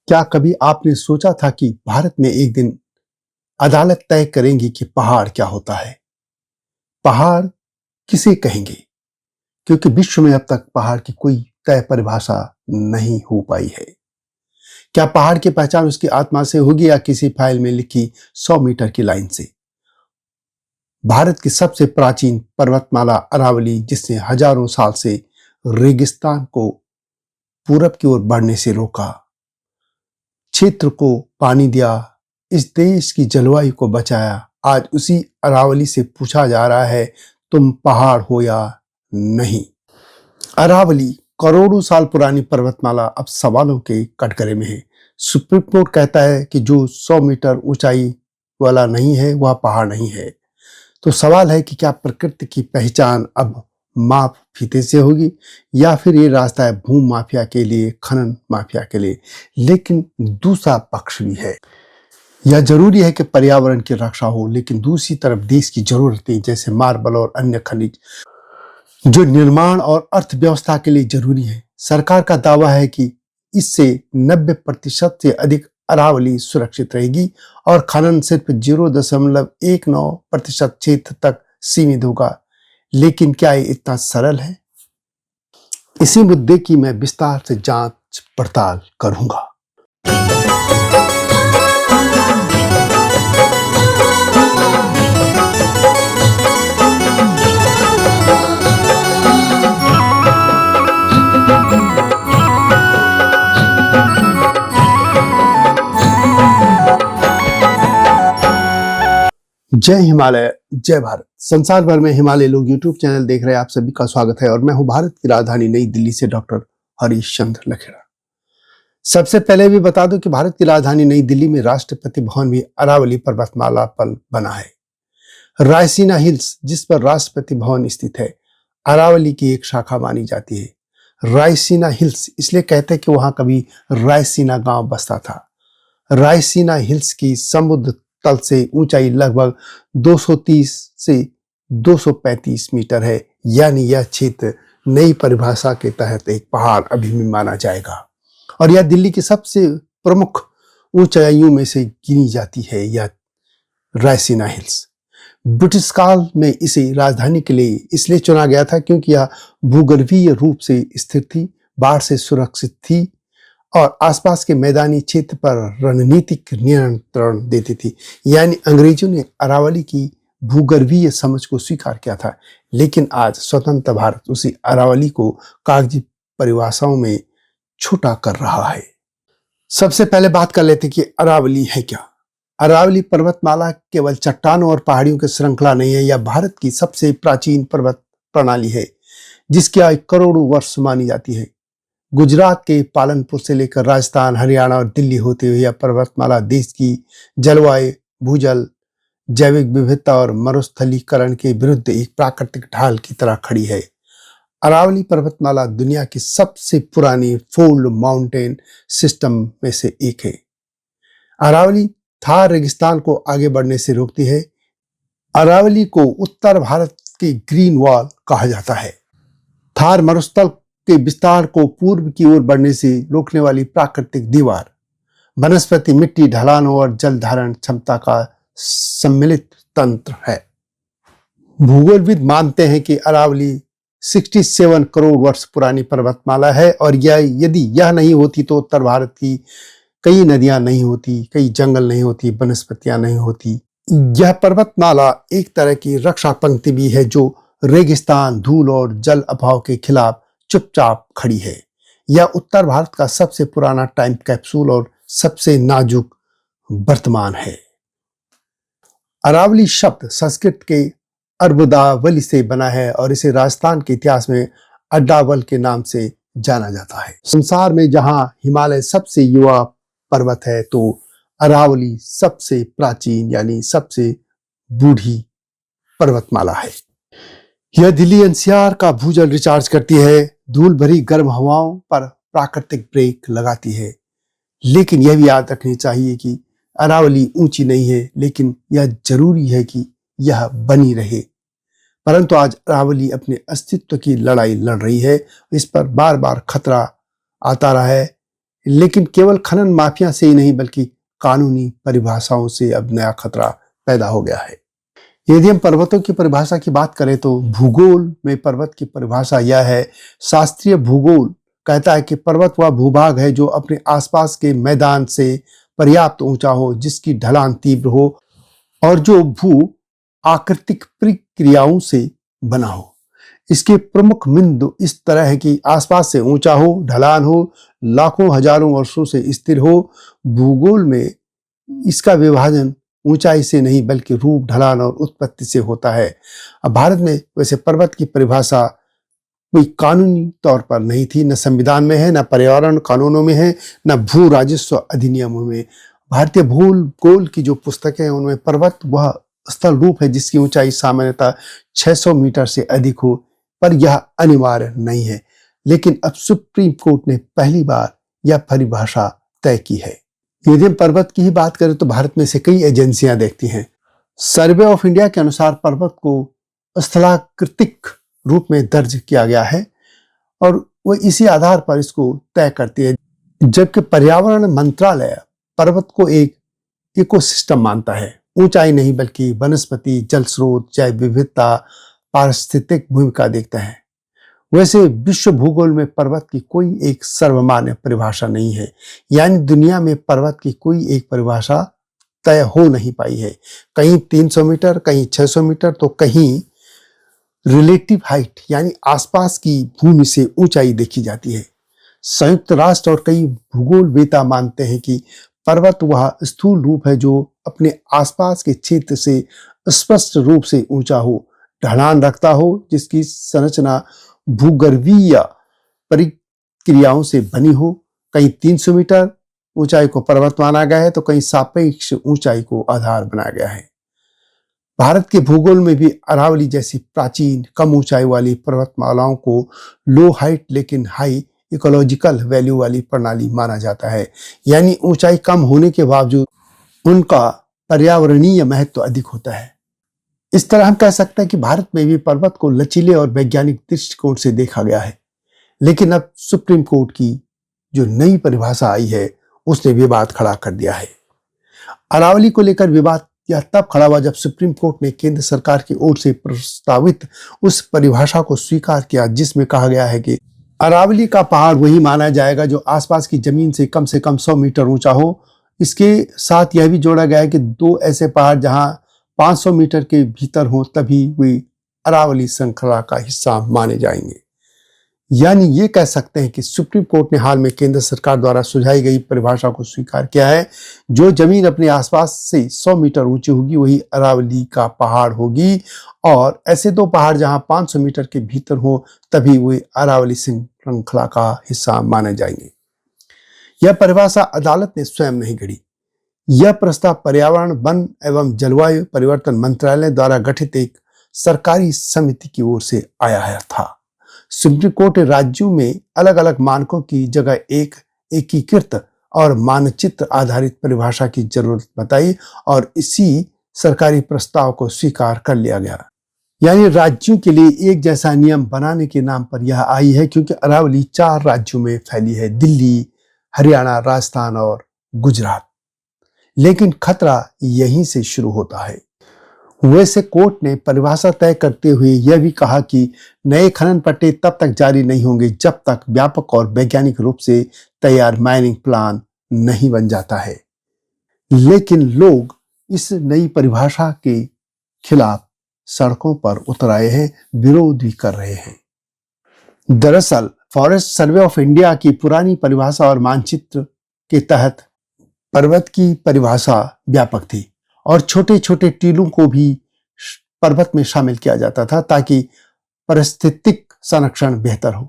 क्या कभी आपने सोचा था कि भारत में एक दिन अदालत तय करेंगी कि पहाड़ क्या होता है? पहाड़ किसे कहेंगे? क्योंकि विश्व में अब तक पहाड़ की कोई तय परिभाषा नहीं हो पाई है। क्या पहाड़ की पहचान उसकी आत्मा से होगी या किसी फाइल में लिखी 100 मीटर की लाइन से? भारत की सबसे प्राचीन पर्वतमाला अरावली, जिसने हजारों साल से रेगिस्तान को पूरब की ओर बढ़ने से रोका, क्षेत्र को पानी दिया, इस देश की जलवायु को बचाया, आज उसी अरावली से पूछा जा रहा है, तुम पहाड़ हो या नहीं? अरावली करोड़ों साल पुरानी पर्वतमाला अब सवालों के कटघरे में है। सुप्रीम कोर्ट कहता है कि जो 100 मीटर ऊंचाई वाला नहीं है वह पहाड़ नहीं है। तो सवाल है कि क्या प्रकृति की पहचान अब माप फीते से होगी या फिर ये रास्ता है भूमि माफिया के लिए, खनन माफिया के लिए? लेकिन दूसरा पक्ष भी है। यह जरूरी है कि पर्यावरण की रक्षा हो, लेकिन दूसरी तरफ देश की जरूरतें जैसे मार्बल और अन्य खनिज जो निर्माण और अर्थव्यवस्था के लिए जरूरी है। सरकार का दावा है कि इससे 90% से अधिक अरावली सुरक्षित रहेगी और खनन सिर्फ 0.19% क्षेत्र तक सीमित होगा। लेकिन क्या ये इतना सरल है? इसी मुद्दे की मैं विस्तार से जांच पड़ताल करूंगा। जय हिमालय, जय भारत। संसार भर में हिमालय लोग यूट्यूब चैनल देख रहे हैं, आप सभी का स्वागत है और मैं हूं भारत की राजधानी नई दिल्ली से डॉक्टर हरीश चंद्र लखेड़ा। सबसे पहले भी बता दूं कि भारत की राजधानी नई दिल्ली में राष्ट्रपति भवन भी अरावली पर्वतमाला पर बना है। रायसीना हिल्स, जिस पर राष्ट्रपति भवन स्थित है, अरावली की एक शाखा मानी जाती है। रायसीना हिल्स इसलिए कहते हैं कि वहां कभी रायसीना गांव बसता था। रायसीना हिल्स की समुद्र तल से ऊंचाई लगभग 230 से 235 मीटर है, यानी यह क्षेत्र नई परिभाषा के तहत एक पहाड़ अभी भी माना जाएगा और यह दिल्ली की सबसे प्रमुख ऊंचाइयों में से गिनी जाती है। यह रायसीना हिल्स ब्रिटिश काल में इसे राजधानी के लिए इसलिए चुना गया था क्योंकि यह भूगर्भीय रूप से स्थिर थी, बाढ़ से सुरक्षित थी और आसपास के मैदानी क्षेत्र पर रणनीतिक नियंत्रण देती थी। यानी अंग्रेजों ने अरावली की भूगर्भीय समझ को स्वीकार किया था, लेकिन आज स्वतंत्र भारत उसी अरावली को कागजी परिभाषाओं में छोटा कर रहा है। सबसे पहले बात कर लेते कि अरावली है क्या। अरावली पर्वतमाला केवल चट्टानों और पहाड़ियों की श्रृंखला नहीं है, यह भारत की सबसे प्राचीन पर्वत प्रणाली है जिसकी आयु करोड़ों वर्ष मानी जाती है। गुजरात के पालनपुर से लेकर राजस्थान, हरियाणा और दिल्ली होते हुए यह पर्वतमाला देश की जलवायु, भूजल, जैविक विविधता और मरुस्थलीकरण के विरुद्ध एक प्राकृतिक ढाल की तरह खड़ी है। अरावली पर्वतमाला दुनिया की सबसे पुरानी फोल्ड माउंटेन सिस्टम में से एक है। अरावली थार रेगिस्तान को आगे बढ़ने से रोकती है। अरावली को उत्तर भारत की ग्रीन वॉल कहा जाता है। थार मरुस्थल के विस्तार को पूर्व की ओर बढ़ने से रोकने वाली प्राकृतिक दीवार, वनस्पति, मिट्टी, ढलानों और जल धारण क्षमता का सम्मिलित तंत्र है। भूगोलविद मानते हैं कि अरावली 67 करोड़ वर्ष पुरानी पर्वतमाला है और यदि यह नहीं होती तो उत्तर भारत की कई नदियां नहीं होती, कई जंगल नहीं होती, वनस्पतियां नहीं होती। यह पर्वतमाला एक तरह की रक्षा पंक्ति भी है जो रेगिस्तान, धूल और जल अभाव के खिलाफ चुपचाप खड़ी है। यह उत्तर भारत का सबसे पुराना टाइम कैप्सूल और सबसे नाजुक वर्तमान है। अरावली शब्द संस्कृत के अर्बुदावली से बना है और इसे राजस्थान के इतिहास में अड्डावल के नाम से जाना जाता है। संसार में जहां हिमालय सबसे युवा पर्वत है तो अरावली सबसे प्राचीन यानी सबसे बूढ़ी पर्वतमाला है। यह दिल्ली एनसीआर का भूजल रिचार्ज करती है, धूल भरी गर्म हवाओं पर प्राकृतिक ब्रेक लगाती है। लेकिन यह भी याद रखनी चाहिए कि अरावली ऊंची नहीं है, लेकिन यह जरूरी है कि यह बनी रहे। परंतु आज अरावली अपने अस्तित्व की लड़ाई लड़ रही है। इस पर बार बार खतरा आता रहा है, लेकिन केवल खनन माफिया से ही नहीं बल्कि कानूनी परिभाषाओं से अब नया खतरा पैदा हो गया है। यदि हम पर्वतों की परिभाषा की बात करें तो भूगोल में पर्वत की परिभाषा यह है। शास्त्रीय भूगोल कहता है कि पर्वत वह भूभाग है जो अपने आसपास के मैदान से पर्याप्त ऊंचा हो, जिसकी ढलान तीव्र हो और जो भू आकृतिक प्रक्रियाओं से बना हो। इसके प्रमुख बिंदु इस तरह है कि आसपास से ऊंचा हो, ढलान हो, लाखों हजारों वर्षों से स्थिर हो। भूगोल में इसका विभाजन ऊंचाई से नहीं बल्कि रूप, ढलान और उत्पत्ति से होता है। अब भारत में वैसे पर्वत की परिभाषा कोई कानूनी तौर पर नहीं थी, न संविधान में है, न पर्यावरण कानूनों में है, न भू राजस्व अधिनियमों में। भारतीय भूगोल की जो पुस्तकें हैं उनमें पर्वत वह स्थल रूप है जिसकी ऊंचाई सामान्यतः 600 मीटर से अधिक हो, पर यह अनिवार्य नहीं है। लेकिन अब सुप्रीम कोर्ट ने पहली बार यह परिभाषा तय की है। यदि हम पर्वत की ही बात करें तो भारत में से कई एजेंसियां देखती हैं। सर्वे ऑफ इंडिया के अनुसार पर्वत को स्थलाकृतिक रूप में दर्ज किया गया है और वो इसी आधार पर इसको तय करती है, जबकि पर्यावरण मंत्रालय पर्वत को एक इकोसिस्टम मानता है। ऊंचाई नहीं बल्कि वनस्पति, जल स्रोत, जैव विविधता, पारिस्थितिक भूमिका देखता है। वैसे विश्व भूगोल में पर्वत की कोई एक सर्वमान्य परिभाषा नहीं है, यानी दुनिया में पर्वत की कोई एक परिभाषा तय हो नहीं पाई है। कहीं 300 मीटर, कहीं 600 मीटर तो कहीं रिलेटिव हाइट यानी आसपास की भूमि से ऊंचाई देखी जाती है। संयुक्त राष्ट्र और कई भूगोलवेता मानते हैं कि पर्वत वह स्थूल रूप है जो अपने आसपास के क्षेत्र से स्पष्ट रूप से ऊंचा हो, ढलान रखता हो, जिसकी संरचना भूगर्भीय प्रक्रियाओं से बनी हो। कहीं 300 मीटर ऊंचाई को पर्वत माना गया है तो कहीं सापेक्ष ऊंचाई को आधार बनाया गया है। भारत के भूगोल में भी अरावली जैसी प्राचीन कम ऊंचाई वाली पर्वतमालाओं को लो हाइट लेकिन हाई इकोलॉजिकल वैल्यू वाली प्रणाली माना जाता है, यानी ऊंचाई कम होने के बावजूद उनका पर्यावरणीय महत्व अधिक होता है। इस तरह हम कह सकते हैं कि भारत में भी पर्वत को लचीले और वैज्ञानिक दृष्टिकोण से देखा गया है। लेकिन अब सुप्रीम कोर्ट की जो नई परिभाषा आई है उसने विवाद खड़ा कर दिया है। अरावली को लेकर विवाद यह तब खड़ा हुआ जब सुप्रीम कोर्ट ने केंद्र सरकार की ओर से प्रस्तावित उस परिभाषा को स्वीकार किया जिसमें कहा गया है कि अरावली का पहाड़ वही माना जाएगा जो आसपास की जमीन से कम 100 मीटर ऊंचा हो। इसके साथ यह भी जोड़ा गया है कि दो ऐसे पहाड़ जहां 500 मीटर के भीतर हो तभी वे अरावली श्रृंखला का हिस्सा माने जाएंगे। यानी ये कह सकते हैं कि सुप्रीम कोर्ट ने हाल में केंद्र सरकार द्वारा सुझाई गई परिभाषा को स्वीकार किया है। जो जमीन अपने आसपास से 100 मीटर ऊंची होगी वही अरावली का पहाड़ होगी और ऐसे दो पहाड़ जहां 500 मीटर के भीतर हो तभी वे अरावली श्रृंखला का हिस्सा माने जाएंगे। यह परिभाषा अदालत ने स्वयं नहीं गढ़ी। यह प्रस्ताव पर्यावरण, वन एवं जलवायु परिवर्तन मंत्रालय द्वारा गठित एक सरकारी समिति की ओर से आया है था। सुप्रीम कोर्ट ने राज्यों में अलग अलग मानकों की जगह एक एकीकृत और मानचित्र आधारित परिभाषा की जरूरत बताई और इसी सरकारी प्रस्ताव को स्वीकार कर लिया गया। यानी राज्यों के लिए एक जैसा नियम बनाने के नाम पर यह आई है, क्योंकि अरावली 4 राज्यों में फैली है, दिल्ली, हरियाणा, राजस्थान और गुजरात। लेकिन खतरा यहीं से शुरू होता है। वैसे कोर्ट ने परिभाषा तय करते हुए यह भी कहा कि नए खनन पट्टे तब तक जारी नहीं होंगे जब तक व्यापक और वैज्ञानिक रूप से तैयार माइनिंग प्लान नहीं बन जाता है। लेकिन लोग इस नई परिभाषा के खिलाफ सड़कों पर उतर आए हैं, विरोध भी कर रहे हैं। दरअसल फॉरेस्ट सर्वे ऑफ इंडिया की पुरानी परिभाषा और मानचित्र के तहत पर्वत की परिभाषा व्यापक थी और छोटे छोटे टीलों को भी पर्वत में शामिल किया जाता था ताकि पारिस्थितिक संरक्षण बेहतर हो।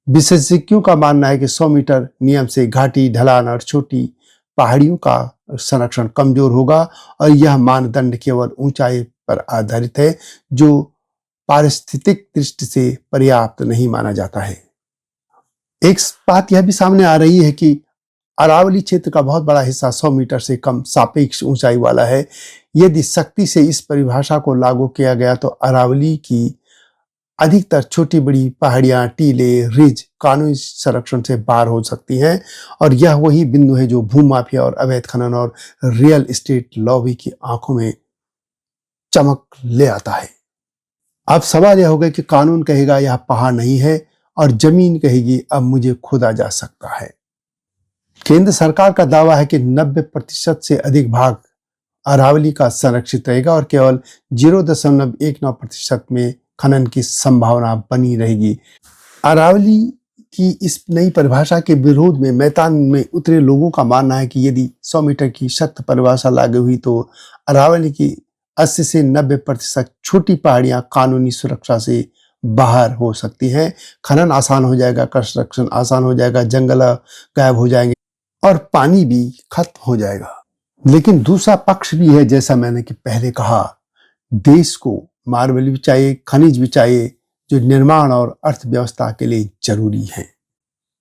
विशेषज्ञों का मानना है कि 100 मीटर नियम से घाटी, ढलान और छोटी पहाड़ियों का संरक्षण कमजोर होगा और यह मानदंड केवल ऊंचाई पर आधारित है जो पारिस्थितिक दृष्टि से पर्याप्त नहीं माना जाता है। एक बात यह भी सामने आ रही है कि अरावली क्षेत्र का बहुत बड़ा हिस्सा 100 मीटर से कम सापेक्ष ऊंचाई वाला है। यदि सख्ती से इस परिभाषा को लागू किया गया तो अरावली की अधिकतर छोटी बड़ी पहाड़ियां, टीले, रिज कानूनी संरक्षण से बाहर हो सकती हैं और यह वही बिंदु है जो भूमाफिया और अवैध खनन और रियल एस्टेट लॉबी की आंखों में चमक ले आता है। अब सवाल यह होगा कि कानून कहेगा यह पहाड़ नहीं है और जमीन कहेगी अब मुझे खोदा जा सकता है। केंद्र सरकार का दावा है कि 90% से अधिक भाग अरावली का संरक्षित रहेगा और केवल 0.19% में खनन की संभावना बनी रहेगी। अरावली की इस नई परिभाषा के विरोध में मैदान में उतरे लोगों का मानना है कि यदि 100 मीटर की सख्त परिभाषा लागू हुई तो अरावली की 80 से 90% छोटी पहाड़ियां कानूनी सुरक्षा से बाहर हो सकती हैं। खनन आसान हो जाएगा, कंस्ट्रक्शन आसान हो जाएगा, जंगल गायब हो जाएंगे और पानी भी खत्म हो जाएगा। लेकिन दूसरा पक्ष भी है, जैसा मैंने कि पहले कहा, देश को मार्बल भी चाहिए, खनिज भी चाहिए जो निर्माण और अर्थव्यवस्था के लिए जरूरी है।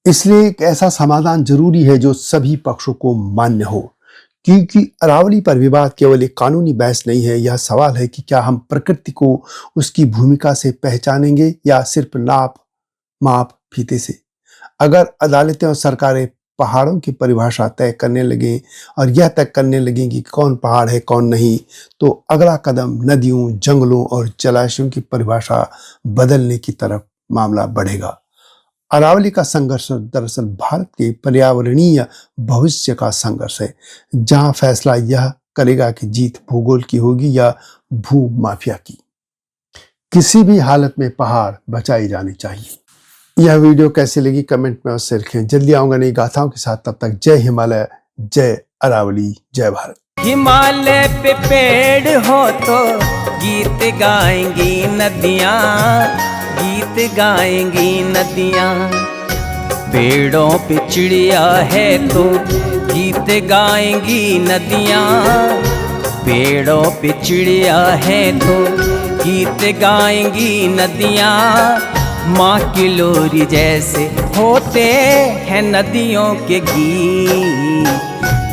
इसलिए एक ऐसा समाधान जरूरी है जो सभी पक्षों को मान्य हो, क्योंकि अरावली पर विवाद केवल एक कानूनी बहस नहीं है। यह सवाल है कि क्या हम प्रकृति को उसकी भूमिका से पहचानेंगे या सिर्फ नाप माप फीते से। अगर अदालतें और सरकारें पहाड़ों की परिभाषा तय करने लगे और यह तय करने लगें कि कौन पहाड़ है कौन नहीं, तो अगला कदम नदियों, जंगलों और जलाशयों की परिभाषा बदलने की तरफ मामला बढ़ेगा। अरावली का संघर्ष दरअसल भारत के पर्यावरणीय भविष्य का संघर्ष है, जहां फैसला यह करेगा कि जीत भूगोल की होगी या भू माफिया की। किसी भी हालत में पहाड़ बचाई जानी चाहिए। यह वीडियो कैसी लगी कमेंट में अवश्य लिखें। जल्दी आऊंगा नई गाथाओं के साथ, तब तक जय हिमालय, जय अरावली, जय भारत। हिमालय पे पेड़ हो तो गीत गाएंगी नदियाँ, गीत गाएंगी नदियाँ। पेड़ों पे चिड़िया है तो गीत गाएंगी नदियाँ, पेड़ों पे चिड़िया है तो गीत गाएंगी नदियाँ। माँ की लोरी जैसे होते हैं नदियों के गीत।